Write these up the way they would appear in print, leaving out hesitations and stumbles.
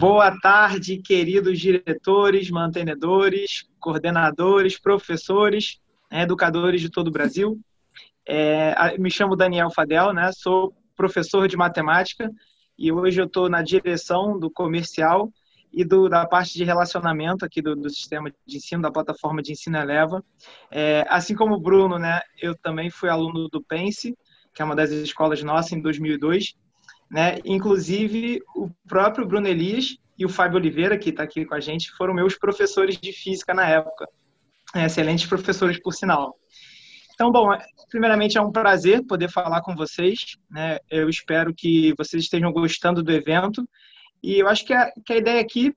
Boa tarde, queridos diretores, mantenedores, coordenadores, professores, educadores de todo o Brasil. Me chamo Daniel Fadel, né? Sou professor de matemática e hoje eu estou na direção do comercial e da parte de relacionamento aqui do sistema de ensino, da plataforma de ensino Eleva. Assim como o Bruno, né? Eu também fui aluno do Pense, que é uma das escolas nossas, em 2002. Né? Inclusive, o próprio Bruno Elias e o Fábio Oliveira, que está aqui com a gente, foram meus professores de física na época. Excelentes professores, por sinal. Então, bom, primeiramente é um prazer poder falar com vocês, né? Eu espero que vocês estejam gostando do evento. E eu acho que a ideia aqui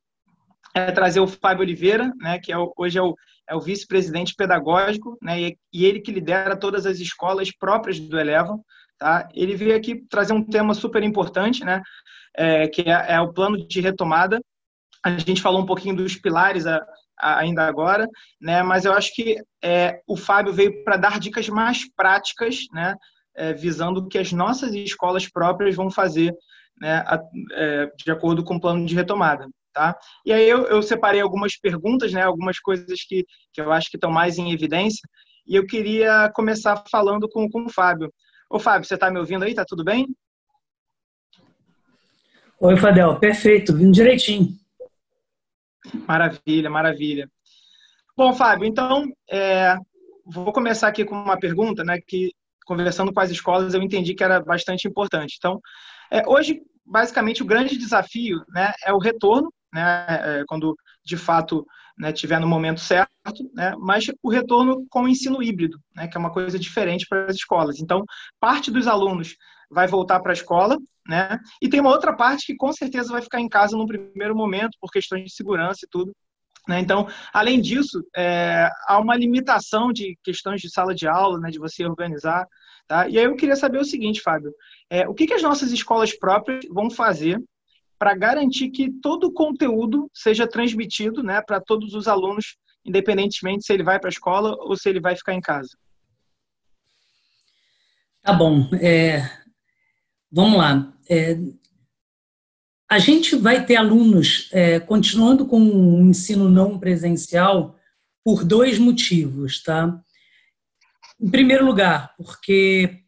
é trazer o Fábio Oliveira, né? Que hoje é o vice-presidente pedagógico, né? E ele que lidera todas as escolas próprias do Eleva. Tá? Ele veio aqui trazer um tema super importante, né? Que é o plano de retomada. A gente falou um pouquinho dos pilares ainda agora, né? Mas eu acho que o Fábio veio para dar dicas mais práticas, né? Visando o que as nossas escolas próprias vão fazer, né? De acordo com o plano de retomada. Tá? E aí eu separei algumas perguntas, né? Algumas coisas que eu acho que estão mais em evidência, e eu queria começar falando com o Fábio. Ô, Fábio, você está me ouvindo aí? Tá tudo bem? Oi, Fadel. Perfeito, vindo direitinho. Maravilha, maravilha. Bom, Fábio, então, vou começar aqui com uma pergunta, né, que, conversando com as escolas, eu entendi que era bastante importante. Então, hoje, basicamente, o grande desafio, né, é o retorno, né, quando, de fato, né, tiver no momento certo, né, mas o retorno com o ensino híbrido, né, que é uma coisa diferente para as escolas. Então, parte dos alunos vai voltar para a escola, né, e tem uma outra parte que com certeza vai ficar em casa no primeiro momento, por questões de segurança e tudo. Né? Então, além disso, há uma limitação de questões de sala de aula, né, de você organizar. Tá? E aí eu queria saber o seguinte, Fábio, o que as nossas escolas próprias vão fazer para garantir que todo o conteúdo seja transmitido, né, para todos os alunos, independentemente se ele vai para a escola ou se ele vai ficar em casa? Tá bom. Vamos lá. A gente vai ter alunos continuando com o ensino não presencial por dois motivos, tá? Em primeiro lugar, porque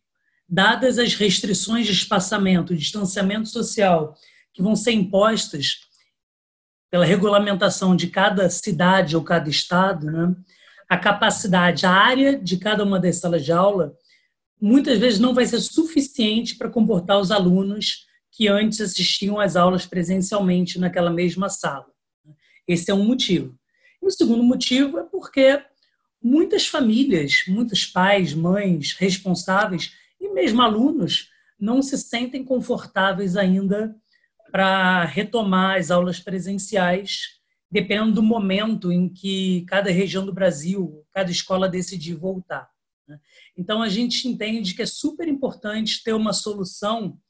dadas as restrições de espaçamento, distanciamento social que vão ser impostas pela regulamentação de cada cidade ou cada estado, né, a capacidade, a área de cada uma das salas de aula, muitas vezes não vai ser suficiente para comportar os alunos que antes assistiam às aulas presencialmente naquela mesma sala. Esse é um motivo. E o segundo motivo é porque muitas famílias, muitos pais, mães, responsáveis e mesmo alunos não se sentem confortáveis ainda para retomar as aulas presenciais, dependendo do momento em que cada região do Brasil, cada escola decidir voltar. Então, a gente entende que é super importante ter uma solução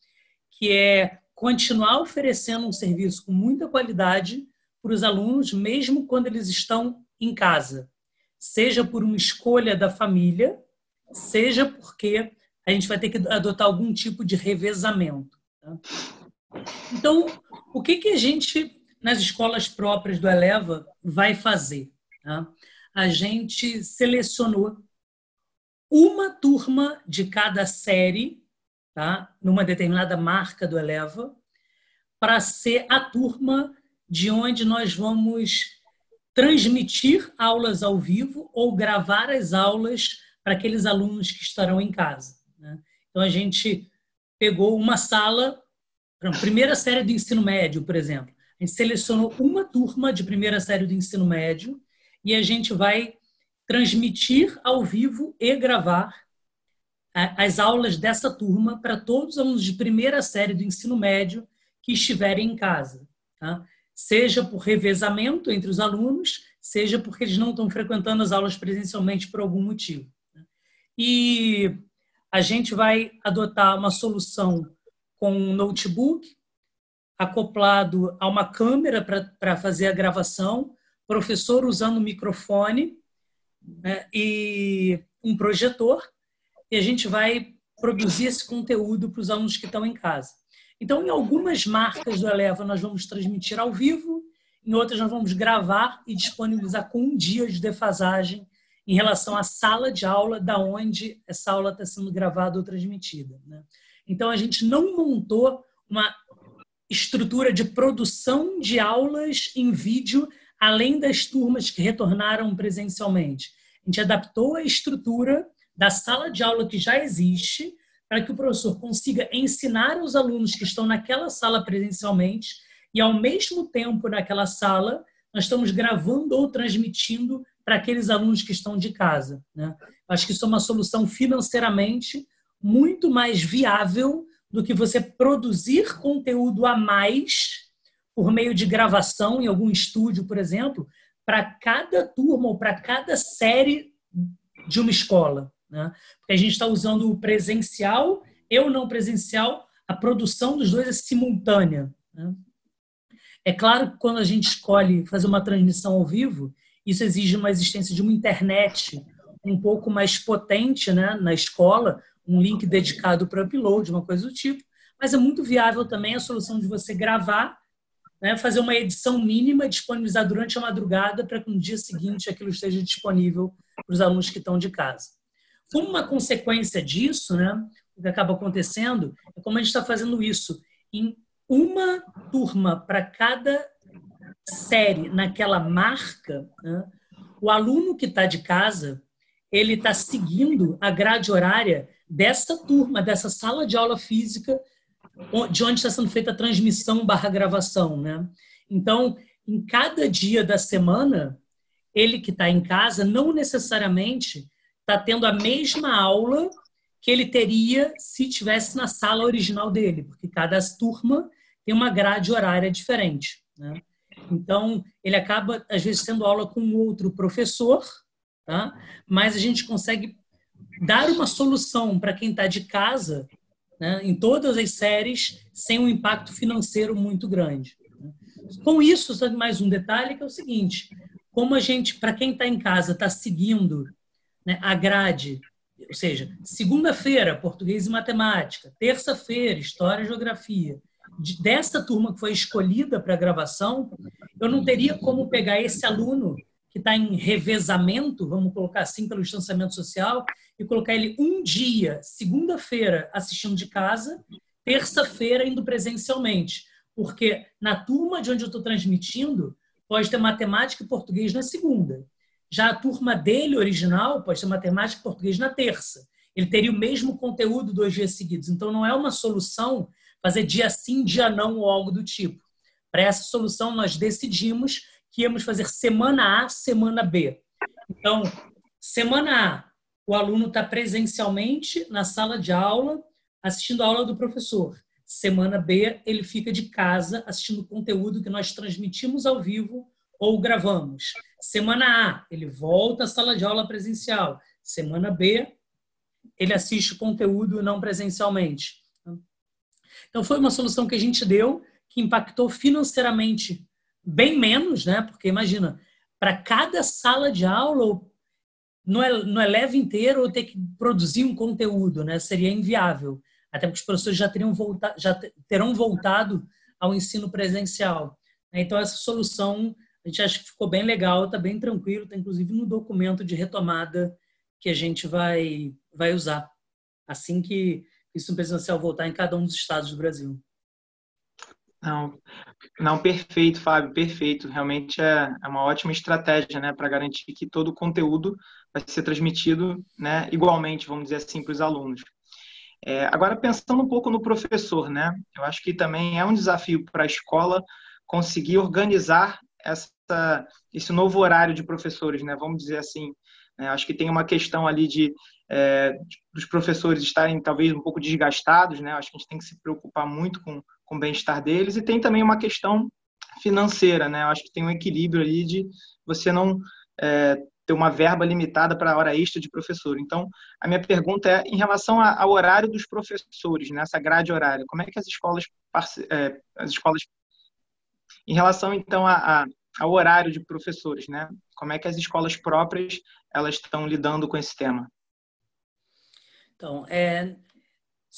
que é continuar oferecendo um serviço com muita qualidade para os alunos, mesmo quando eles estão em casa, seja por uma escolha da família, seja porque a gente vai ter que adotar algum tipo de revezamento. Tá? Então, o que a gente, nas escolas próprias do Eleva, vai fazer? Tá? A gente selecionou uma turma de cada série, tá? Numa determinada marca do Eleva, para ser a turma de onde nós vamos transmitir aulas ao vivo ou gravar as aulas para aqueles alunos que estarão em casa. Né? Então, a gente pegou uma sala, para a primeira série do ensino médio, por exemplo. A gente selecionou uma turma de primeira série do ensino médio e a gente vai transmitir ao vivo e gravar as aulas dessa turma para todos os alunos de primeira série do ensino médio que estiverem em casa. Tá? Seja por revezamento entre os alunos, seja porque eles não estão frequentando as aulas presencialmente por algum motivo. E a gente vai adotar uma solução com um notebook acoplado a uma câmera para fazer a gravação, professor usando um microfone, né, e um projetor, e a gente vai produzir esse conteúdo para os alunos que estão em casa. Então, em algumas marcas do Eleva, nós vamos transmitir ao vivo, em outras nós vamos gravar e disponibilizar com um dia de defasagem em relação à sala de aula da onde essa aula está sendo gravada ou transmitida, né? Então, a gente não montou uma estrutura de produção de aulas em vídeo, além das turmas que retornaram presencialmente. A gente adaptou a estrutura da sala de aula que já existe para que o professor consiga ensinar os alunos que estão naquela sala presencialmente e, ao mesmo tempo, naquela sala, nós estamos gravando ou transmitindo para aqueles alunos que estão de casa, né? Acho que isso é uma solução financeiramente muito mais viável do que você produzir conteúdo a mais por meio de gravação em algum estúdio, por exemplo, para cada turma ou para cada série de uma escola, né? Porque a gente está usando o presencial e o não presencial, a produção dos dois é simultânea, né? É claro que quando a gente escolhe fazer uma transmissão ao vivo, isso exige uma existência de uma internet um pouco mais potente, né, na escola, um link dedicado para upload, uma coisa do tipo, mas é muito viável também a solução de você gravar, né, fazer uma edição mínima, disponibilizar durante a madrugada para que no dia seguinte aquilo esteja disponível para os alunos que estão de casa. Como uma consequência disso, né, o que acaba acontecendo é como a gente está fazendo isso em uma turma para cada série naquela marca, né, o aluno que está de casa, ele está seguindo a grade horária dessa turma, dessa sala de aula física, de onde está sendo feita a transmissão / gravação, né? Então, em cada dia da semana, ele que está em casa não necessariamente está tendo a mesma aula que ele teria se tivesse na sala original dele, porque cada turma tem uma grade horária diferente, né? Então, ele acaba, às vezes, tendo aula com outro professor, tá? Mas a gente consegue dar uma solução para quem está de casa, né, em todas as séries, sem um impacto financeiro muito grande. Com isso, só mais um detalhe, que é o seguinte: como a gente, para quem está em casa, está seguindo, né, a grade, ou seja, segunda-feira, português e matemática, terça-feira, história e geografia, dessa turma que foi escolhida para a gravação, eu não teria como pegar esse aluno que está em revezamento, vamos colocar assim, pelo distanciamento social, e colocar ele um dia, segunda-feira, assistindo de casa, terça-feira indo presencialmente. Porque na turma de onde eu estou transmitindo, pode ter matemática e português na segunda. Já a turma dele, original, pode ter matemática e português na terça. Ele teria o mesmo conteúdo 2 dias seguidos. Então, não é uma solução fazer dia sim, dia não, ou algo do tipo. Para essa solução, nós decidimos que íamos fazer semana A, semana B. Então, semana A, o aluno está presencialmente na sala de aula, assistindo a aula do professor. Semana B, ele fica de casa assistindo conteúdo que nós transmitimos ao vivo ou gravamos. Semana A, ele volta à sala de aula presencial. Semana B, ele assiste conteúdo não presencialmente. Então, foi uma solução que a gente deu, que impactou financeiramente bem menos, né? Porque, imagina, para cada sala de aula, no Eleva inteiro, eu ter que produzir um conteúdo, né? Seria inviável. Até porque os professores já terão voltado ao ensino presencial. Então, essa solução, a gente acha que ficou bem legal, está bem tranquilo, está inclusive no documento de retomada que a gente vai usar assim que o ensino presencial voltar em cada um dos estados do Brasil. Não, perfeito, Fábio, perfeito. Realmente é uma ótima estratégia, né, para garantir que todo o conteúdo vai ser transmitido, né, igualmente, vamos dizer assim, para os alunos. Agora, pensando um pouco no professor, né, eu acho que também é um desafio para a escola conseguir organizar esse novo horário de professores, né, vamos dizer assim. Acho que tem uma questão ali dos professores estarem talvez um pouco desgastados, né? Acho que a gente tem que se preocupar muito com o bem-estar deles, e tem também uma questão financeira, né? Acho que tem um equilíbrio ali de você não ter uma verba limitada para a hora extra de professor. Então, a minha pergunta é em relação ao horário dos professores, nessa grade horária, como é que as escolas em relação então ao horário de professores, né? Como é que as escolas próprias elas estão lidando com esse tema? Então,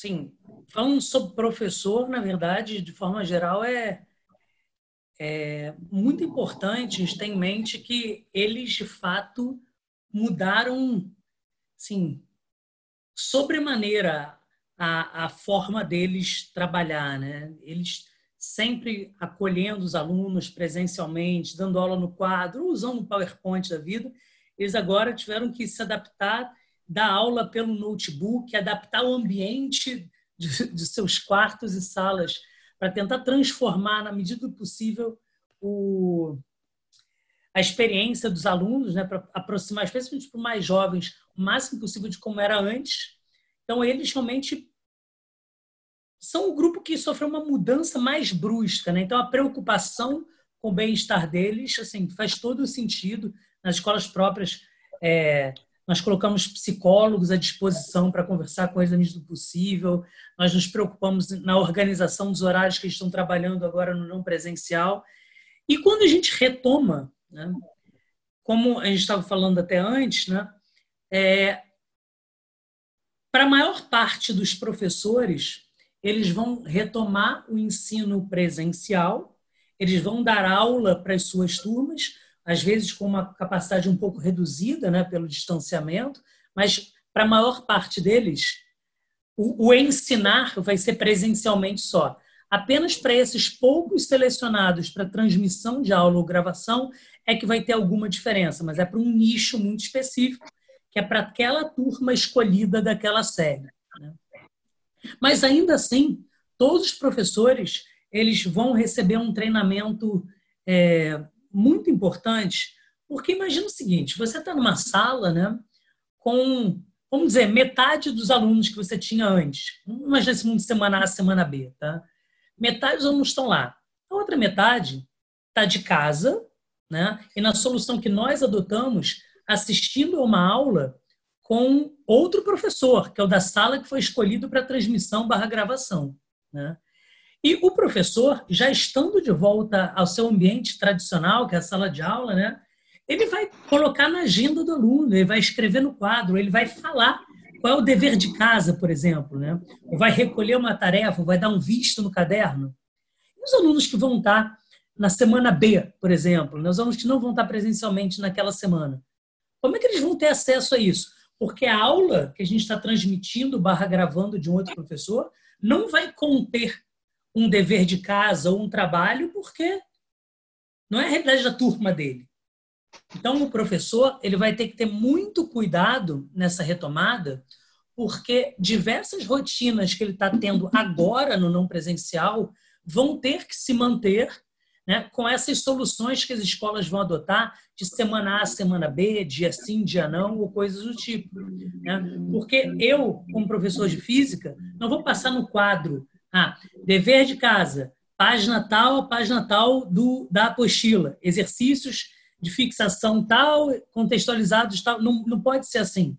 sim, falando sobre professor, na verdade, de forma geral, é muito importante a gente ter em mente que eles, de fato, mudaram, sim, sobremaneira a forma deles trabalhar, né? Eles sempre acolhendo os alunos presencialmente, dando aula no quadro, usando o PowerPoint da vida, eles agora tiveram que se adaptar, dar aula pelo notebook, adaptar o ambiente de seus quartos e salas para tentar transformar, na medida do possível, a experiência dos alunos, né, para aproximar, especialmente para os mais jovens, o máximo possível de como era antes. Então, eles realmente são o grupo que sofreu uma mudança mais brusca, né? Então, a preocupação com o bem-estar deles, assim, faz todo o sentido. Nas escolas próprias, nós colocamos psicólogos à disposição para conversar com eles na medida do possível. Nós nos preocupamos na organização dos horários que eles estão trabalhando agora no não presencial. E quando a gente retoma, né, como a gente estava falando até antes, né, para a maior parte dos professores, eles vão retomar o ensino presencial, eles vão dar aula para as suas turmas, às vezes com uma capacidade um pouco reduzida, né, pelo distanciamento, mas para a maior parte deles, o ensinar vai ser presencialmente só. Apenas para esses poucos selecionados para transmissão de aula ou gravação é que vai ter alguma diferença, mas é para um nicho muito específico, que é para aquela turma escolhida daquela série, né? Mas ainda assim, todos os professores eles vão receber um treinamento muito importante, porque imagina o seguinte: você está numa sala, né, com, vamos dizer, metade dos alunos que você tinha antes. Imagina esse mundo semana A, semana B, tá? Metade dos alunos estão lá. A outra metade está de casa, né? E na solução que nós adotamos, assistindo a uma aula com outro professor, que é o da sala que foi escolhido para transmissão/gravação, né? E o professor, já estando de volta ao seu ambiente tradicional, que é a sala de aula, né, ele vai colocar na agenda do aluno, ele vai escrever no quadro, ele vai falar qual é o dever de casa, por exemplo, né? Ou vai recolher uma tarefa, ou vai dar um visto no caderno. E os alunos que vão estar na semana B, por exemplo, né? Os alunos que não vão estar presencialmente naquela semana, como é que eles vão ter acesso a isso? Porque a aula que a gente está transmitindo/gravando de um outro professor não vai conter um dever de casa ou um trabalho, porque não é a realidade da turma dele. Então, o professor ele vai ter que ter muito cuidado nessa retomada, porque diversas rotinas que ele está tendo agora no não presencial vão ter que se manter, né, com essas soluções que as escolas vão adotar de semana A, semana B, dia sim, dia não, ou coisas do tipo, né? Porque eu, como professor de física, não vou passar no quadro dever de casa, página tal, da apostila, exercícios de fixação tal, contextualizados tal. Não, não pode ser assim.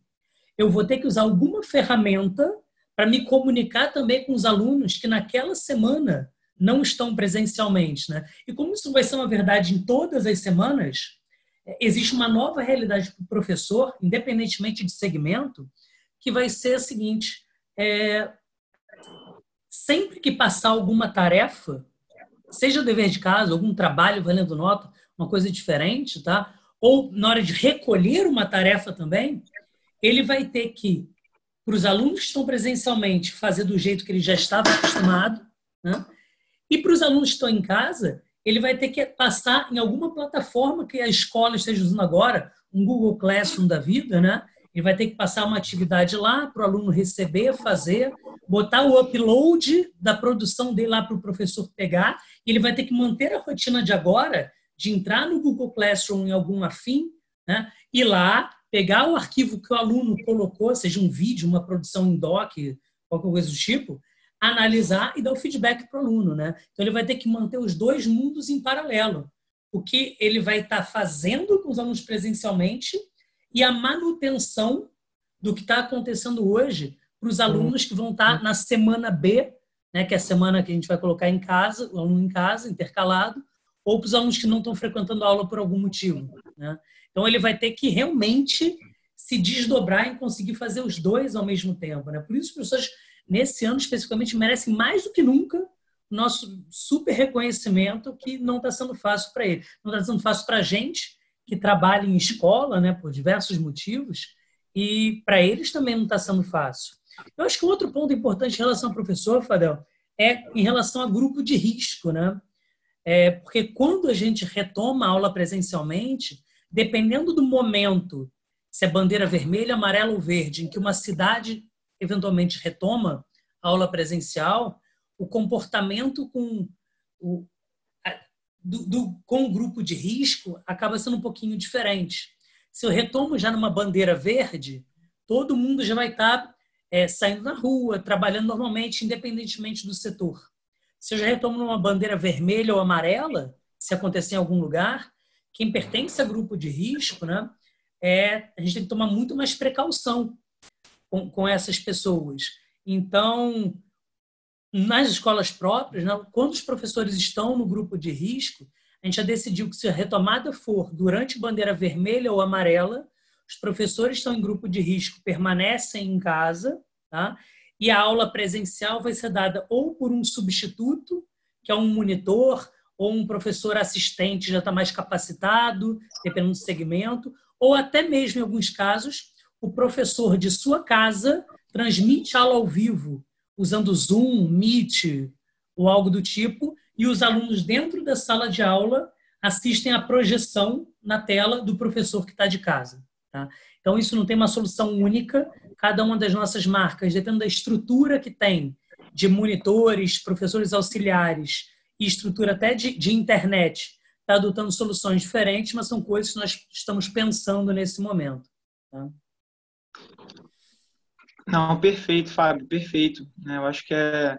Eu vou ter que usar alguma ferramenta para me comunicar também com os alunos que naquela semana não estão presencialmente, né? E como isso vai ser uma verdade em todas as semanas, existe uma nova realidade para o professor, independentemente de segmento, que vai ser a seguinte: sempre que passar alguma tarefa, seja dever de casa, algum trabalho valendo nota, uma coisa diferente, tá? Ou na hora de recolher uma tarefa também, ele vai ter que, para os alunos que estão presencialmente, fazer do jeito que ele já estava acostumado, né? E para os alunos que estão em casa, ele vai ter que passar em alguma plataforma que a escola esteja usando agora, um Google Classroom da vida, né? Ele vai ter que passar uma atividade lá para o aluno receber, fazer, botar o upload da produção dele lá para o professor pegar, e ele vai ter que manter a rotina de agora, de entrar no Google Classroom em algum afim, né? Ir lá, pegar o arquivo que o aluno colocou, seja um vídeo, uma produção em doc, qualquer coisa do tipo, analisar e dar o feedback para o aluno, né? Então, ele vai ter que manter os dois mundos em paralelo. O que ele vai estar fazendo com os alunos presencialmente e a manutenção do que está acontecendo hoje para os alunos que vão estar na semana B, né, que é a semana que a gente vai colocar em casa, o aluno em casa, intercalado, ou para os alunos que não estão frequentando a aula por algum motivo, né? Então, ele vai ter que realmente se desdobrar em conseguir fazer os dois ao mesmo tempo, né? Por isso, as pessoas nesse ano especificamente merecem mais do que nunca o nosso super reconhecimento, que não está sendo fácil para eles. Não está sendo fácil para a gente, que trabalha em escola, né, por diversos motivos, e para eles também não está sendo fácil. Eu acho que outro ponto importante em relação ao professor, Fadel, é em relação a grupo de risco, né? Porque quando a gente retoma a aula presencialmente, dependendo do momento, se é bandeira vermelha, amarela ou verde, em que uma cidade eventualmente retoma a aula presencial, o comportamento com o grupo de risco acaba sendo um pouquinho diferente. Se eu retomo já numa bandeira verde, todo mundo já vai estar saindo na rua, trabalhando normalmente, independentemente do setor. Se eu já retomo numa bandeira vermelha ou amarela, se acontecer em algum lugar, quem pertence a grupo de risco, né, a gente tem que tomar muito mais precaução com essas pessoas. Então, nas escolas próprias, né, quando os professores estão no grupo de risco, a gente já decidiu que se a retomada for durante bandeira vermelha ou amarela, os professores estão em grupo de risco, permanecem em casa, tá? E a aula presencial vai ser dada ou por um substituto, que é um monitor, ou um professor assistente já está mais capacitado, dependendo do segmento, ou até mesmo, em alguns casos, o professor de sua casa transmite aula ao vivo, usando Zoom, Meet ou algo do tipo, e os alunos dentro da sala de aula assistem à projeção na tela do professor que está de casa. Tá? Então, isso não tem uma solução única. Cada uma das nossas marcas, dependendo da estrutura que tem, de monitores, professores auxiliares e estrutura até de internet, está adotando soluções diferentes, mas são coisas que nós estamos pensando nesse momento. Tá? Não, perfeito, Fábio, perfeito. Eu acho que é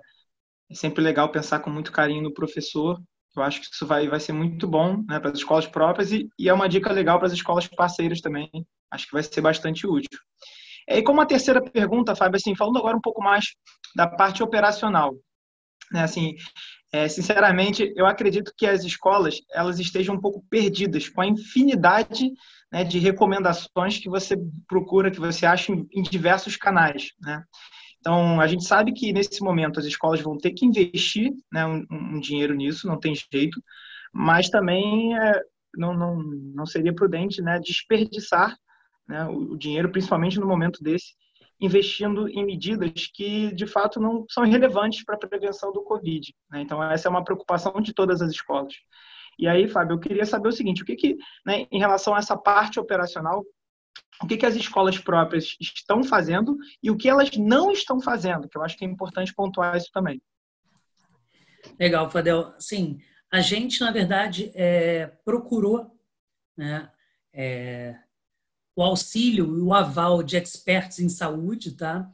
sempre legal pensar com muito carinho no professor. Eu acho que isso vai ser muito bom, né, para as escolas próprias e é uma dica legal para as escolas parceiras também. Acho que vai ser bastante útil. E como a terceira pergunta, Fábio, assim, falando agora um pouco mais da parte operacional, né, assim, sinceramente, eu acredito que as escolas elas estejam um pouco perdidas com a infinidade, né, de recomendações que você procura, que você acha em diversos canais, né? Então, a gente sabe que nesse momento as escolas vão ter que investir, né, um dinheiro nisso, não tem jeito, mas também não seria prudente, né, desperdiçar, né, o dinheiro, principalmente no momento desse, investindo em medidas que, de fato, não são relevantes para a prevenção do Covid, né? Então, essa é uma preocupação de todas as escolas. E aí, Fábio, eu queria saber o seguinte, né, em relação a essa parte operacional, o que as escolas próprias estão fazendo e o que elas não estão fazendo, que eu acho que é importante pontuar isso também. Legal, Fadel. Sim, a gente, na verdade, procurou, né, o auxílio e o aval de experts em saúde, tá?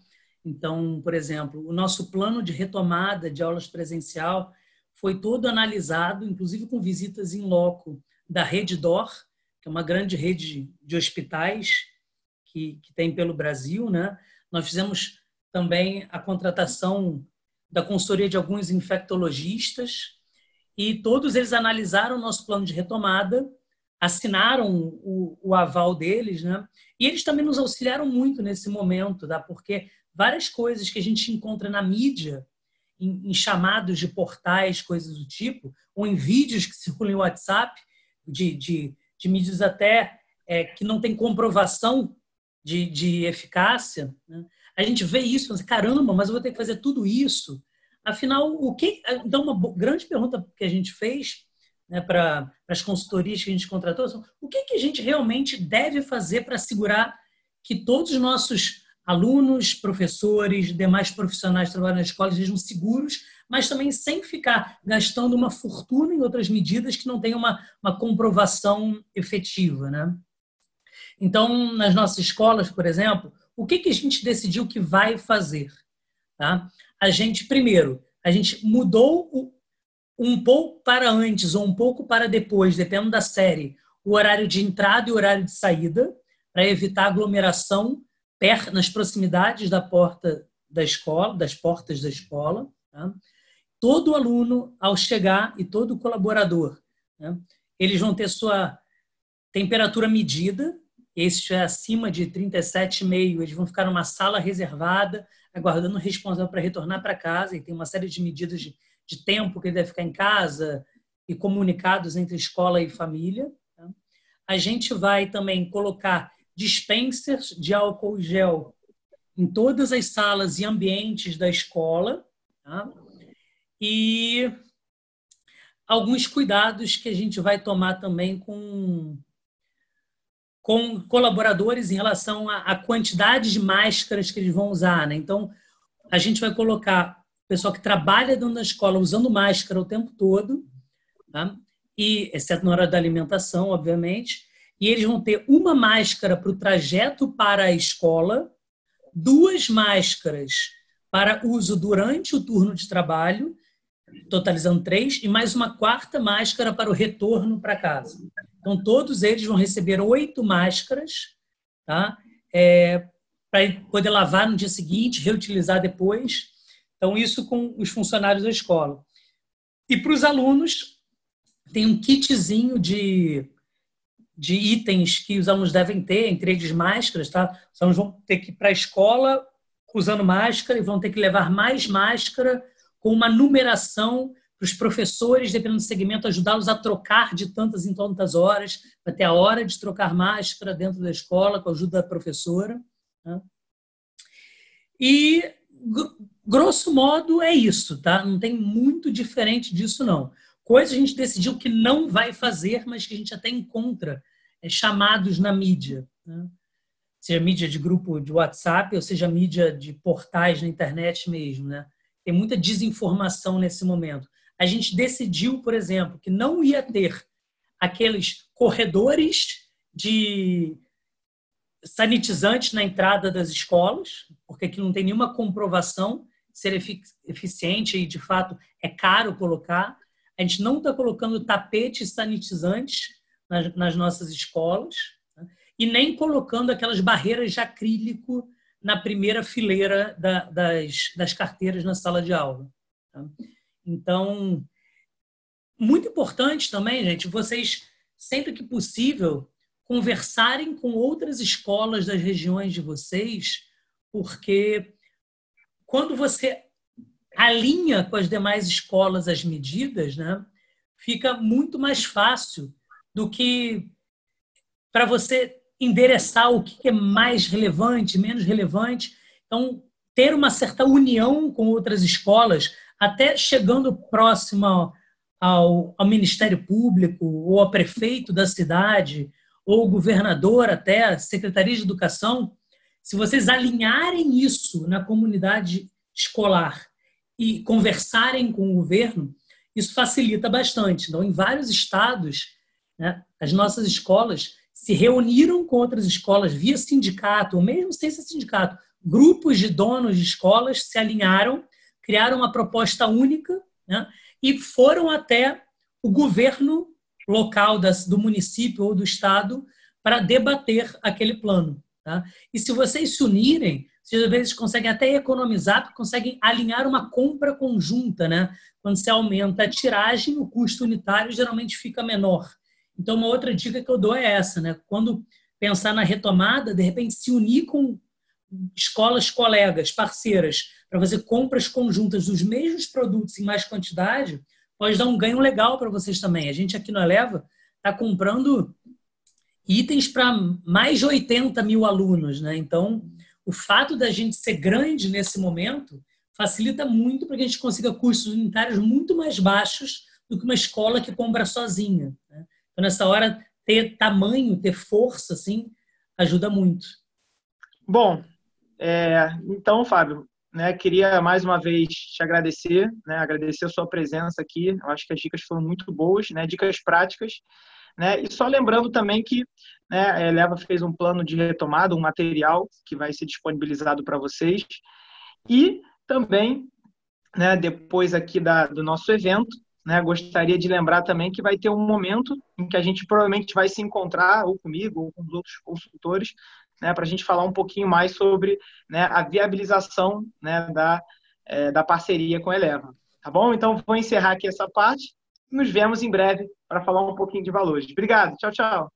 Então, por exemplo, o nosso plano de retomada de aulas presencial foi todo analisado, inclusive com visitas em loco da Rede DOR, que é uma grande rede de hospitais que tem pelo Brasil, né? Nós fizemos também a contratação da consultoria de alguns infectologistas e todos eles analisaram o nosso plano de retomada, assinaram o aval deles, né? E eles também nos auxiliaram muito nesse momento, tá? Porque várias coisas que a gente encontra na mídia, em chamados de portais, coisas do tipo, ou em vídeos que circulam no WhatsApp, de mídias até que não tem comprovação de eficácia, né? A gente vê isso e pensa, caramba, mas eu vou ter que fazer tudo isso. Afinal, então, uma grande pergunta que a gente fez, né, para as consultorias que a gente contratou são, o que a gente realmente deve fazer para assegurar que todos os nossos alunos, professores, demais profissionais que trabalham na escola sejam seguros, mas também sem ficar gastando uma fortuna em outras medidas que não tenham uma comprovação efetiva, né? Então, nas nossas escolas, por exemplo, o que a gente decidiu que vai fazer? Tá? Primeiro, a gente mudou um pouco para antes ou um pouco para depois, dependendo da série, o horário de entrada e o horário de saída, para evitar aglomeração nas proximidades da porta da escola, das portas da escola. Tá? Todo aluno, ao chegar, e todo colaborador, né, eles vão ter sua temperatura medida. Esse já é acima de 37,5, eles vão ficar numa sala reservada, aguardando o responsável para retornar para casa, e tem uma série de medidas de tempo que ele deve ficar em casa e comunicados entre escola e família. Tá? A gente vai também colocar dispensers de álcool gel em todas as salas e ambientes da escola, tá? E alguns cuidados que a gente vai tomar também com colaboradores em relação à quantidade de máscaras que eles vão usar, né? Então, a gente vai colocar o pessoal que trabalha dentro da escola usando máscara o tempo todo, tá? E, exceto na hora da alimentação, obviamente, e eles vão ter uma máscara para o trajeto para a escola, 2 máscaras para uso durante o turno de trabalho, totalizando 3, e mais uma 4ª máscara para o retorno para casa. Então, todos eles vão receber 8 máscaras, tá? Para poder lavar no dia seguinte, reutilizar depois. Então, isso com os funcionários da escola. E para os alunos, tem um kitzinho de itens que os alunos devem ter, entre eles máscaras, tá? Os alunos vão ter que ir para a escola usando máscara e vão ter que levar mais máscara com uma numeração para os professores, dependendo do segmento, ajudá-los a trocar de tantas em tantas horas, para ter a hora de trocar máscara dentro da escola, com a ajuda da professora. Tá? E, grosso modo, é isso, tá? Não tem muito diferente disso, não. Coisa a gente decidiu que não vai fazer, mas que a gente até encontra chamados na mídia, né? Seja mídia de grupo de WhatsApp, ou seja mídia de portais na internet mesmo, né? Tem muita desinformação nesse momento. A gente decidiu, por exemplo, que não ia ter aqueles corredores de sanitizantes na entrada das escolas, porque aqui não tem nenhuma comprovação de ser eficiente e, de fato, é caro colocar. A gente não está colocando tapetes sanitizantes nas nossas escolas, né? E nem colocando aquelas barreiras de acrílico na primeira fileira das carteiras na sala de aula. Tá? Então, muito importante também, gente, vocês, sempre que possível, conversarem com outras escolas das regiões de vocês, porque quando você alinha com as demais escolas as medidas, né, fica muito mais fácil do que para você endereçar o que é mais relevante, menos relevante. Então, ter uma certa união com outras escolas, até chegando próximo ao Ministério Público, ou ao prefeito da cidade, ou o governador até, a Secretaria de Educação, se vocês alinharem isso na comunidade escolar e conversarem com o governo, isso facilita bastante. Então, em vários estados, né, as nossas escolas se reuniram com outras escolas via sindicato, ou mesmo sem ser sindicato, grupos de donos de escolas se alinharam, criaram uma proposta única, né, e foram até o governo local do município ou do estado para debater aquele plano. Tá? E se vocês se unirem, vocês às vezes conseguem até economizar, porque conseguem alinhar uma compra conjunta, né? Quando você aumenta a tiragem, o custo unitário geralmente fica menor. Então, uma outra dica que eu dou é essa, né? Quando pensar na retomada, de repente se unir com escolas colegas, parceiras, para fazer compras conjuntas dos mesmos produtos em mais quantidade, pode dar um ganho legal para vocês também. A gente aqui no Eleva está comprando itens para mais de 80 mil alunos, né? Então, o fato da gente ser grande nesse momento facilita muito para que a gente consiga custos unitários muito mais baixos do que uma escola que compra sozinha, né? Então, nessa hora, ter tamanho, ter força, assim, ajuda muito. Bom, então, Fábio, né, queria mais uma vez te agradecer, né, agradecer a sua presença aqui. Eu acho que as dicas foram muito boas, né, dicas práticas, né, e só lembrando também que, né, a Eleva fez um plano de retomada, um material que vai ser disponibilizado para vocês. E também, né, depois aqui do nosso evento, né, gostaria de lembrar também que vai ter um momento em que a gente provavelmente vai se encontrar, ou comigo, ou com os outros consultores, né, para a gente falar um pouquinho mais sobre, né, a viabilização, né, da parceria com a Eleva. Tá bom? Então, vou encerrar aqui essa parte. Nos vemos em breve para falar um pouquinho de valores. Obrigado. Tchau, tchau.